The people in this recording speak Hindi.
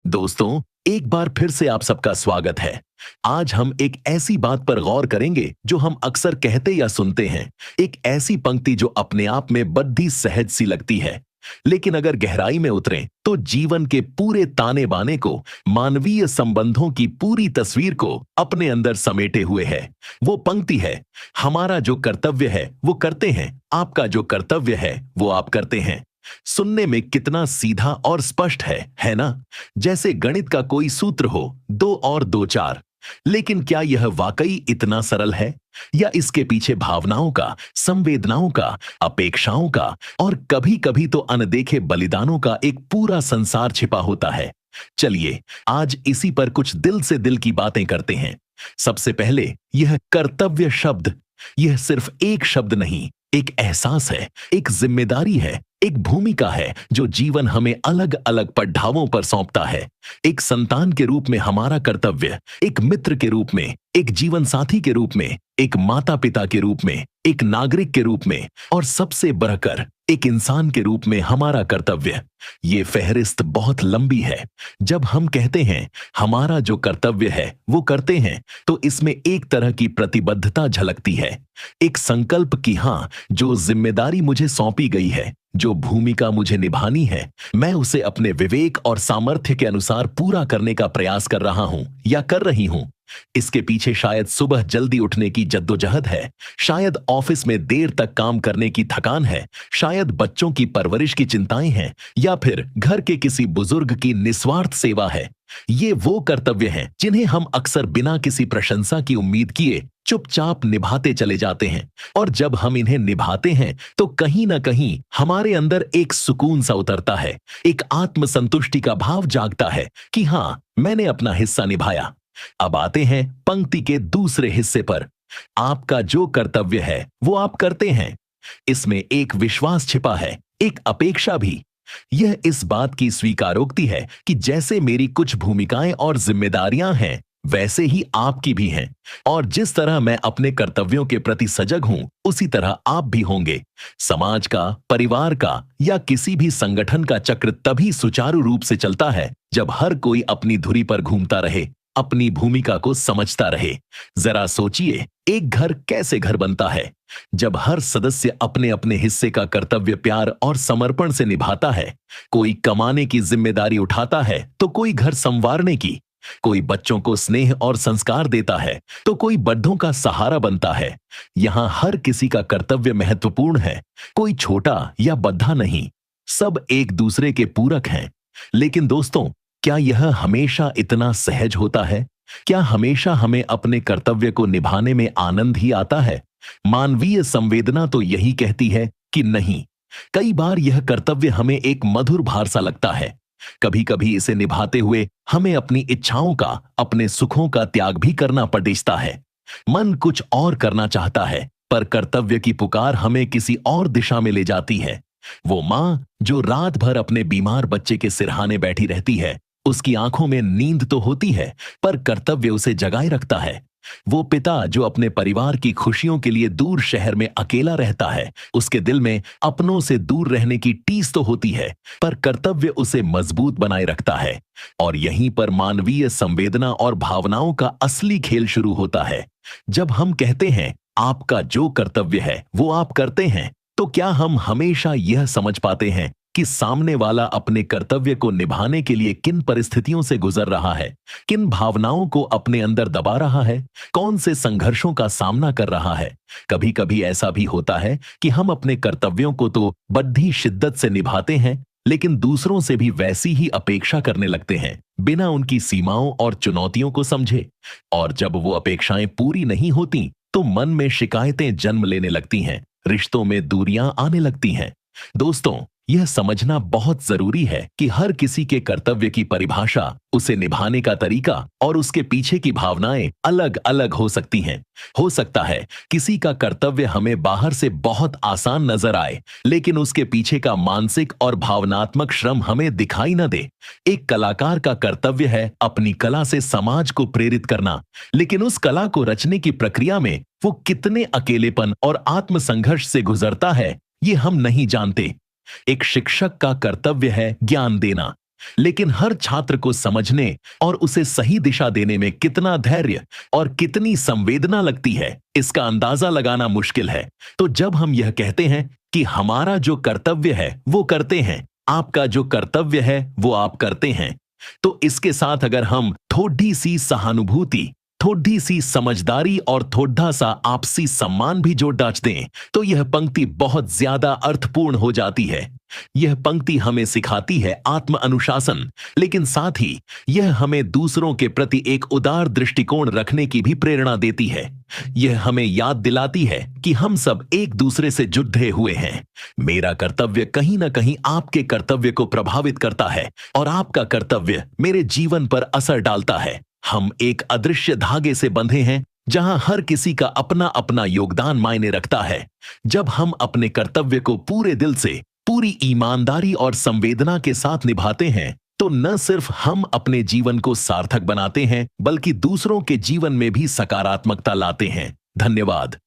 दोस्तों, एक बार फिर से आप सबका स्वागत है। आज हम एक ऐसी बात पर गौर करेंगे जो हम अक्सर कहते या सुनते हैं। एक ऐसी पंक्ति जो अपने आप में बड़ी सहज सी लगती है, लेकिन अगर गहराई में उतरें तो जीवन के पूरे ताने बाने को, मानवीय संबंधों की पूरी तस्वीर को अपने अंदर समेटे हुए है। वो पंक्ति है, हमारा जो कर्तव्य है वो करते हैं, आपका जो कर्तव्य है वो आप करते हैं। सुनने में कितना सीधा और स्पष्ट है ना? जैसे गणित का कोई सूत्र हो, 2 और 2 4। लेकिन क्या यह वाकई इतना सरल है, या इसके पीछे भावनाओं का, संवेदनाओं का, अपेक्षाओं का और कभी-कभी तो अनदेखे बलिदानों का एक पूरा संसार छिपा होता है? चलिए आज इसी पर कुछ दिल से दिल की बातें करते हैं। सबसे पहले यह कर्तव्य शब्द, यह सिर्फ एक शब्द नहीं, एक एहसास है, एक जिम्मेदारी है, एक भूमिका है जो जीवन हमें अलग अलग पड़ावों पर सौंपता है। एक संतान के रूप में हमारा कर्तव्य, एक मित्र के रूप में, एक जीवन साथी के रूप में, एक माता पिता के रूप में, एक नागरिक के रूप में और सबसे बढ़कर एक इंसान के रूप में हमारा कर्तव्य। ये फहरिस्त बहुत लंबी है। जब हम कहते हैं हमारा जो कर्तव्य है वो करते हैं, तो इसमें एक तरह की प्रतिबद्धता झलकती है। एक संकल्प की हां, जो जिम्मेदारी मुझे सौंपी गई है, जो भूमिका मुझे निभानी है, मैं उसे अपने विवेक और सामर्थ्य के अनुसार पूरा करने का प्रयास कर रहा हूं या कर रही हूं। इसके पीछे शायद सुबह जल्दी उठने की जद्दोजहद है, शायद ऑफिस में देर तक काम करने की थकान है, शायद बच्चों की परवरिश की चिंताएं हैं, या फिर घर के किसी बुजुर्ग की निस्वार्थ सेवा है। ये वो कर्तव्य हैं जिन्हें हम अक्सर बिना किसी प्रशंसा की उम्मीद किए चुपचाप निभाते चले जाते हैं। और जब हम इन्हें निभाते हैं तो कहीं ना कहीं हमारे अंदर एक सुकून सा उतरता है, एक आत्मसंतुष्टि का भाव जागता है कि हां, मैंने अपना हिस्सा निभाया। अब आते हैं पंक्ति के दूसरे हिस्से पर। आपका जो कर्तव्य है वो आप करते हैं। इसमें एक विश्वास छिपा है, एक अपेक्षा भी। यह इस बात की स्वीकारोक्ति है कि जैसे मेरी कुछ भूमिकाएं और जिम्मेदारियां हैं, वैसे ही आपकी भी हैं। और जिस तरह मैं अपने कर्तव्यों के प्रति सजग हूं, उसी तरह आप भी होंगे। समाज का, परिवार का या किसी भी संगठन का चक्र तभी सुचारू रूप से चलता है जब हर कोई अपनी धुरी पर घूमता रहे, अपनी भूमिका को समझता रहे। जरा सोचिए, एक घर कैसे घर बनता है? जब हर सदस्य अपने अपने हिस्से का कर्तव्य प्यार और समर्पण से निभाता है। कोई कमाने की जिम्मेदारी उठाता है तो कोई घर संवारने की, कोई बच्चों को स्नेह और संस्कार देता है तो कोई बड्ढों का सहारा बनता है। यहां हर किसी का कर्तव्य महत्वपूर्ण है, कोई छोटा या बद्धा नहीं, सब एक दूसरे के पूरक हैं। लेकिन दोस्तों, क्या यह हमेशा इतना सहज होता है? क्या हमेशा हमें अपने कर्तव्य को निभाने में आनंद ही आता है? मानवीय संवेदना तो यही कहती है कि नहीं। कई बार यह कर्तव्य हमें एक मधुर भार सा लगता है। कभी कभी इसे निभाते हुए हमें अपनी इच्छाओं का, अपने सुखों का त्याग भी करना पड़ता है। मन कुछ और करना चाहता है, पर कर्तव्य की पुकार हमें किसी और दिशा में ले जाती है। वो मां जो रात भर अपने बीमार बच्चे के सिरहाने बैठी रहती है, उसकी आंखों में नींद तो होती है, पर कर्तव्य उसे जगाए रखता है। वो पिता जो अपने परिवार की खुशियों के लिए दूर शहर में अकेला रहता है, उसके दिल में अपनों से दूर रहने की टीस तो होती है, पर कर्तव्य उसे मजबूत बनाए रखता है। और यहीं पर मानवीय संवेदना और भावनाओं का असली खेल शुरू होता है। जब हम कहते हैं आपका जो कर्तव्य है वो आप करते हैं, तो क्या हम हमेशा यह समझ पाते हैं कि सामने वाला अपने कर्तव्य को निभाने के लिए किन परिस्थितियों से गुजर रहा है, किन भावनाओं को अपने अंदर दबा रहा है, कौन से संघर्षों का सामना कर रहा है? कभी कभी ऐसा भी होता है कि हम अपने कर्तव्यों को तो बड़ी शिद्दत से निभाते हैं, लेकिन दूसरों से भी वैसी ही अपेक्षा करने लगते हैं, बिना उनकी सीमाओं और चुनौतियों को समझे। और जब वो अपेक्षाएं पूरी नहीं होती तो मन में शिकायतें जन्म लेने लगती हैं, रिश्तों में दूरियां आने लगती हैं। दोस्तों, यह समझना बहुत जरूरी है कि हर किसी के कर्तव्य की परिभाषा, उसे निभाने का तरीका और उसके पीछे की भावनाएं अलग अलग हो सकती हैं। हो सकता है किसी का कर्तव्य हमें बाहर से बहुत आसान नजर आए, लेकिन उसके पीछे का मानसिक और भावनात्मक श्रम हमें दिखाई न दे। एक कलाकार का कर्तव्य है अपनी कला से समाज को प्रेरित करना, लेकिन उस कला को रचने की प्रक्रिया में वो कितने अकेलेपन और आत्मसंघर्ष से गुजरता है, ये हम नहीं जानते। एक शिक्षक का कर्तव्य है ज्ञान देना, लेकिन हर छात्र को समझने और उसे सही दिशा देने में कितना धैर्य और कितनी संवेदना लगती है, इसका अंदाजा लगाना मुश्किल है। तो जब हम यह कहते हैं कि हमारा जो कर्तव्य है वो करते हैं, आपका जो कर्तव्य है वो आप करते हैं, तो इसके साथ अगर हम थोड़ी सी सहानुभूति, थोड़ी सी समझदारी और थोड़ा सा आपसी सम्मान भी जोड़ डाल दें, तो यह पंक्ति बहुत ज्यादा अर्थपूर्ण हो जाती है। यह पंक्ति हमें सिखाती है आत्म अनुशासन, लेकिन साथ ही यह हमें दूसरों के प्रति एक उदार दृष्टिकोण रखने की भी प्रेरणा देती है। यह हमें याद दिलाती है कि हम सब एक दूसरे से जुड़े हुए हैं। मेरा कर्तव्य कहीं ना कहीं आपके कर्तव्य को प्रभावित करता है और आपका कर्तव्य मेरे जीवन पर असर डालता है। हम एक अदृश्य धागे से बंधे हैं जहां हर किसी का अपना अपना योगदान मायने रखता है। जब हम अपने कर्तव्य को पूरे दिल से, पूरी ईमानदारी और संवेदना के साथ निभाते हैं, तो न सिर्फ हम अपने जीवन को सार्थक बनाते हैं, बल्कि दूसरों के जीवन में भी सकारात्मकता लाते हैं। धन्यवाद।